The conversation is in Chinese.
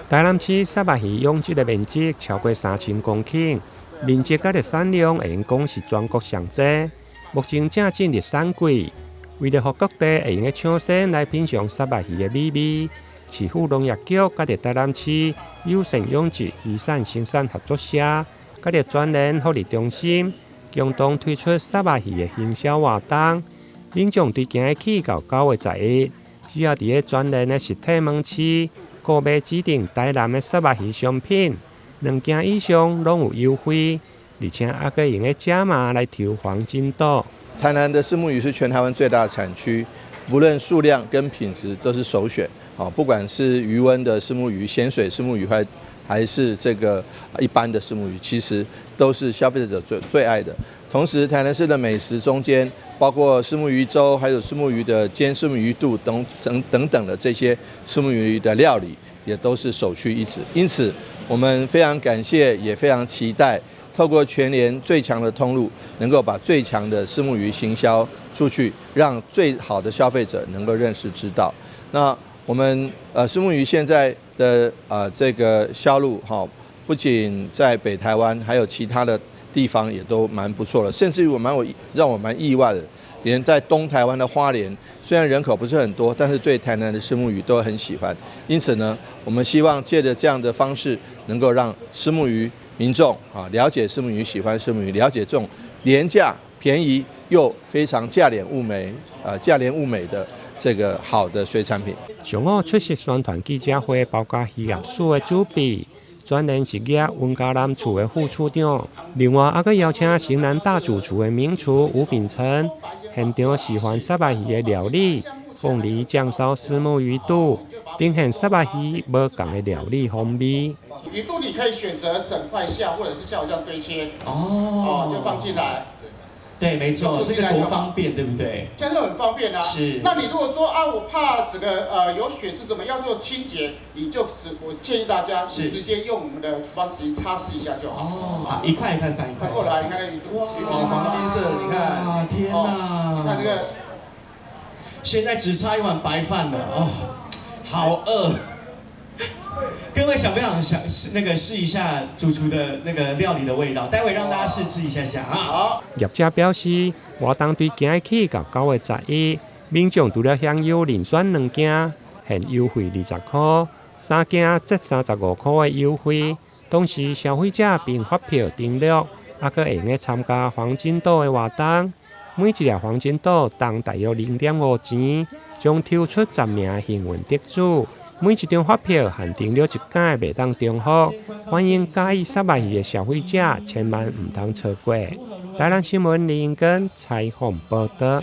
台南市沙巴鱼养殖的面积超过3000公顷，面积甲的产量会用讲是全国上济。目前正进入产季，为了让各地会用抢先来品尝沙巴鱼的美味，市府农业局甲的台南市友善养殖渔产生产合作社，甲的专联福利中心共同推出沙巴鱼的行销活动。民众对今日起到9月11日，只要伫个专联的实体门市购买指定台南的沙巴鱼商品，2件以上拢有优惠，而且还可以用个加码来抽黄金豆。台南的虱目鱼是全台湾最大的产区，无论数量跟品质都是首选。不管是鱼温的虱目鱼、咸水虱目鱼，还是这个一般的虱目鱼，其实都是消费者最爱的。同时，台南市的美食中间，包括虱目鱼粥，还有虱目鱼的煎虱目鱼肚等等的这些虱目鱼的料理，也都是首屈一指。因此，我们非常感谢，也非常期待，透过全联最强的通路，能够把最强的虱目鱼行销出去，让最好的消费者能够认识知道。那我们虱目鱼现在的这个销路不仅在北台湾，还有其他的地方也都蛮不错的，甚至于让我蛮意外的，连在东台湾的花莲，虽然人口不是很多，但是对台南的虱目鱼都很喜欢。因此呢，我们希望借着这样的方式，能够让虱目鱼民众了解虱目鱼，喜欢虱目鱼，了解这种廉价、便宜又非常价廉物美的这个好的水产品。上午出席宣传记者会，包括渔业署的主笔、专联职业温家南处的副处长，另外还佫邀请型南大主厨的名厨吴秉成，现场示范沙巴鱼的料理，凤梨酱烧虱目鱼肚，呈现沙巴鱼无同的料理风味。鱼肚你可以选择整块下，或者是像我这样堆切，就放进来。对，没错，这个多方便，对不对？这样就很方便啊。是。那你如果说我怕整个有血丝什么要做清洁，我建议大家直接用我们的厨房纸巾擦拭一下就好。好，一块一块翻一块。翻过来，你看那鱼肚，黄金色，你看。哇，天哪！你看这个。现在只差一碗白饭了好饿。各位想不想试一下主厨的那个料理的味道？待会让大家试吃一下下啊！好。业者表示，活动对今日起到9月11日，民众除了享有遴选2件现优惠20块，3件折35块的优惠，同时消费者并发票登录，还可会用参加黄金岛的活动。每一粒黄金岛重大约0.5钱，将抽出10名幸运得主。每一张发票限定了1件，袂当重复。欢迎介意沙巴鱼的消费者千万唔通错过。台南新闻林根采访报道。